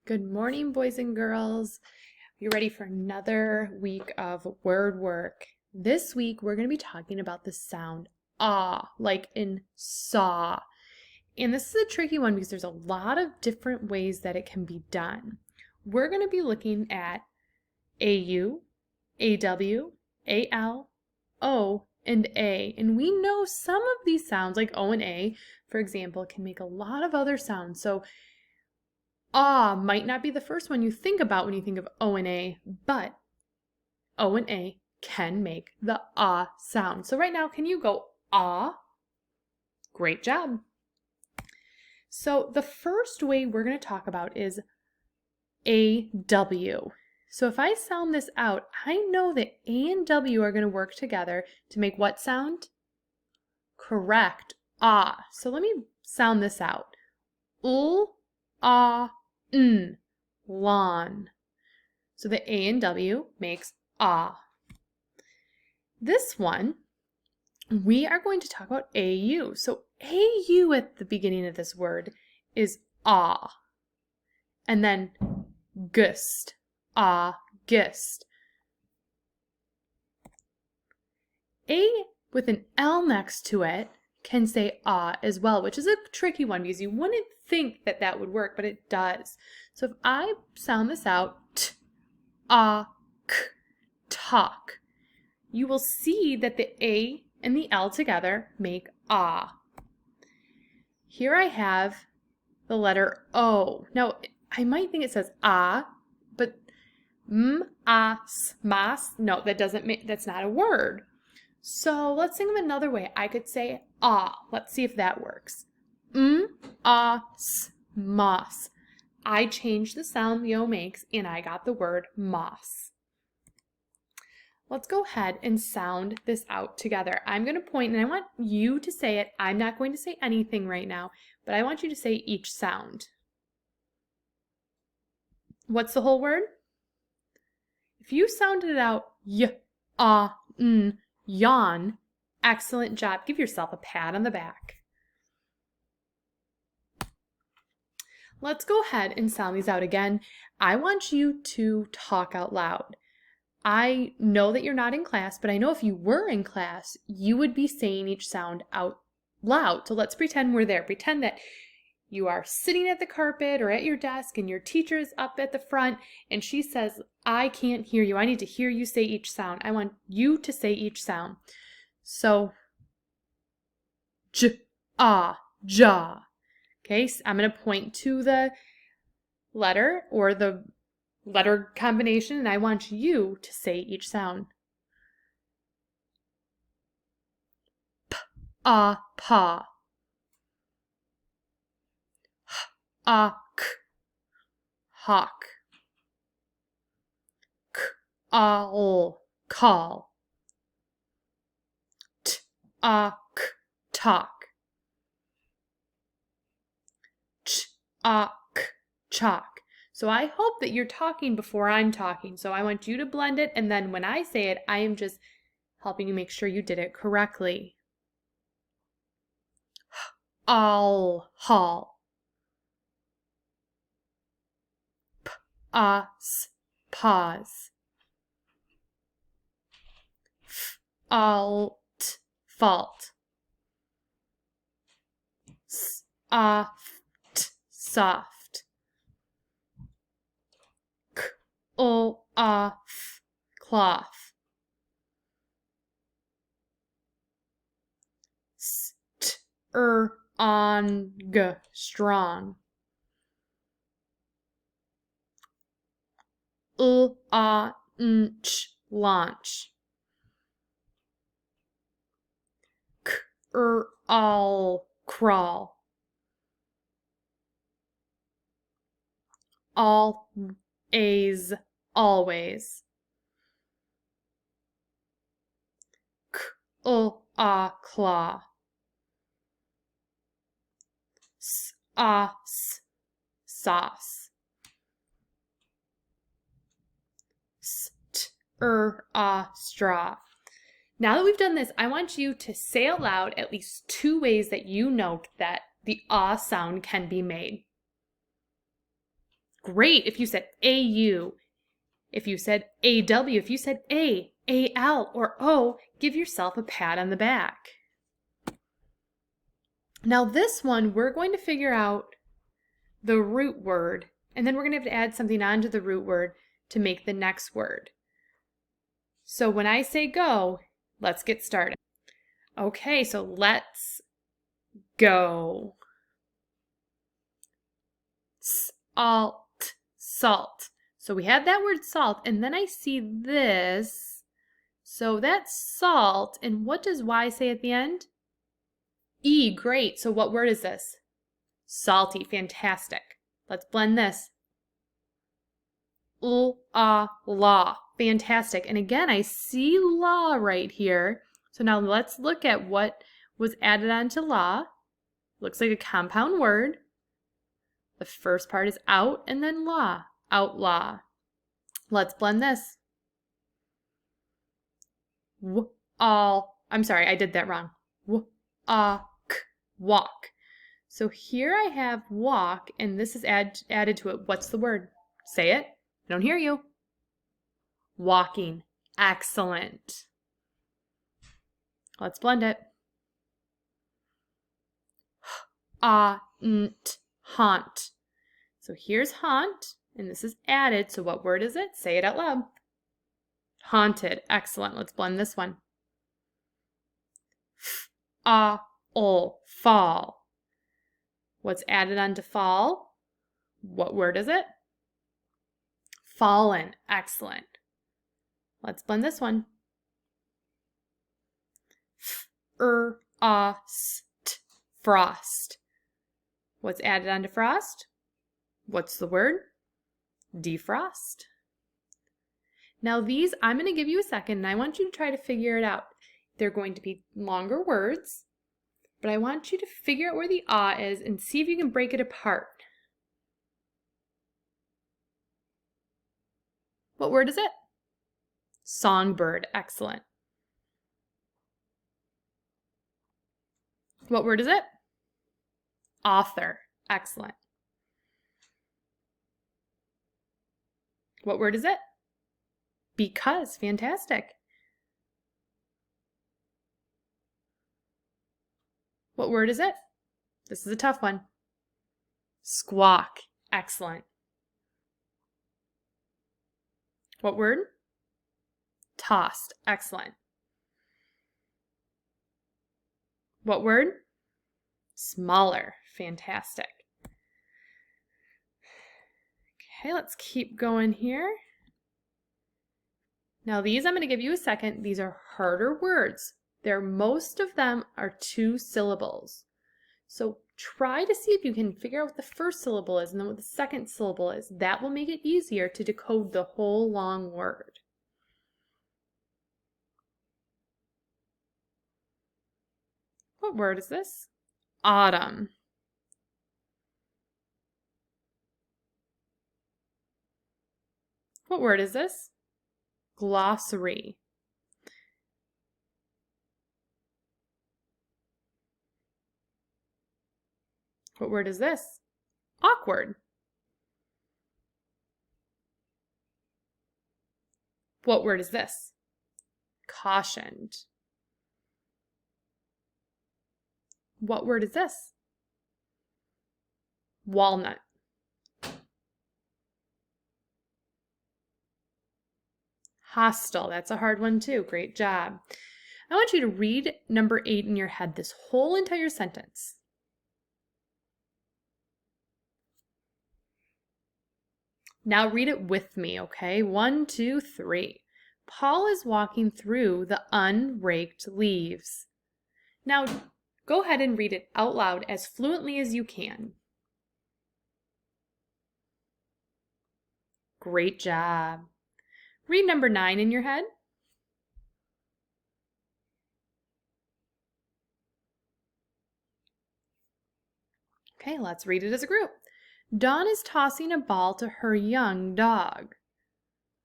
Good morning, boys and girls. You ready for another week of word work? This week, we're going to be talking about the sound ah, like in saw. And this is a tricky one because there's a lot of different ways that it can be done. We're going to be looking at AU, AW, AL, O, and A. And we know some of these sounds, like O and A, for example, can make a lot of other sounds. So ah might not be the first one you think about when you think of O and A, but O and A can make the ah sound. So right now, can you go ah? Great job. So the first way we're going to talk about is AW. So if I sound this out, I know that A and W are going to work together to make what sound? Correct, ah. So let me sound this out. Ah, lawn. So the A and W makes ah. This one, we are going to talk about AU. So AU at the beginning of this word is ah. And then gust, August. A with an L next to it can say ah as well, which is a tricky one because you wouldn't think that that would work, but it does. So if I sound this out, talk, you will see that the A and the L together make ah. Here I have the letter O. Now, I might think it says ah, but mas, no, that's not a word. So let's think of another way. I could say ah. Let's see if that works. Mas. I changed the sound the O makes and I got the word moss. Let's go ahead and sound this out together. I'm going to point and I want you to say it. I'm not going to say anything right now, but I want you to say each sound. What's the whole word? If you sounded it out, yawn, excellent job. Give yourself a pat on the back. Let's go ahead and sound these out again. I want you to talk out loud. I know that you're not in class, but I know if you were in class, you would be saying each sound out loud. So let's pretend we're there. Pretend that you are sitting at the carpet or at your desk and your teacher is up at the front and she says, I can't hear you. I need to hear you say each sound. I want you to say each sound. So, jaw. Okay, so I'm going to point to the letter or the letter combination and I want you to say each sound. Paw. Hawk. Call. Talk. Chalk. So I hope that you're talking before I'm talking. So I want you to blend it, and then when I say it, I am just helping you make sure you did it correctly. Haul. Pause. Fault. Soft. Cloth. Strong. Launch. Crawl. Always. Claw. Sauce. Straw. Now that we've done this, I want you to say out loud at least 2 ways that you know that the ah sound can be made. Great if you said AU, if you said AW, if you said A, AL, or O, give yourself a pat on the back. Now this one, we're going to figure out the root word, and then we're going to have to add something onto the root word to make the next word. So when I say go, let's get started. Okay, so let's go. Salt, salt. So we had that word salt, and then I see this. So that's salt, and what does Y say at the end? E, great. So what word is this? Salty, fantastic. Let's blend this. La, fantastic. And again, I see la right here. So now let's look at what was added onto la. Looks like a compound word. The first part is out and then la, outlaw. Let's blend this. I'm sorry, I did that wrong. Walk. So here I have walk, and this is added to it. What's the word? Say it. I don't hear you. Walking. Excellent. Let's blend it. Haunt. So here's haunt, and this is added. So what word is it? Say it out loud. Haunted. Excellent. Let's blend this one. Fall. What's added onto fall? What word is it? Fallen. Excellent. Let's blend this one. Frost. What's added onto frost? What's the word? Defrost. Now these, I'm going to give you a second and I want you to try to figure it out. They're going to be longer words, but I want you to figure out where the is and see if you can break it apart. What word is it? Songbird. Excellent. What word is it? Author. Excellent. What word is it? Because. Fantastic. What word is it? This is a tough one. Squawk. Excellent. What word? Tossed. Excellent. What word? Smaller. Fantastic. Okay, let's keep going here. Now these, I'm going to give you a second. These are harder words. Most of them are 2 syllables. So try to see if you can figure out what the first syllable is and then what the second syllable is. That will make it easier to decode the whole long word. What word is this? Autumn. What word is this? Glossary. What word is this? Awkward. What word is this? Cautioned. What word is this? Walnut. Hostile. That's a hard one too. Great job. I want you to read number 8 in your head, this whole entire sentence. Now read it with me, okay? 1, 2, 3. Paul is walking through the unraked leaves. Now go ahead and read it out loud as fluently as you can. Great job. Read number 9 in your head. Okay, let's read it as a group. Dawn is tossing a ball to her young dog.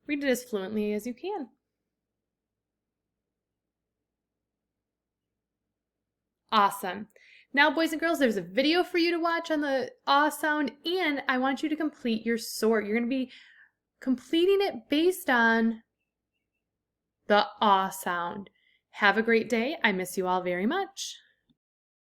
Read it as fluently as you can. Awesome. Now, boys and girls, there's a video for you to watch on the ah sound, and I want you to complete your sort. You're going to be completing it based on the ah sound. Have a great day. I miss you all very much.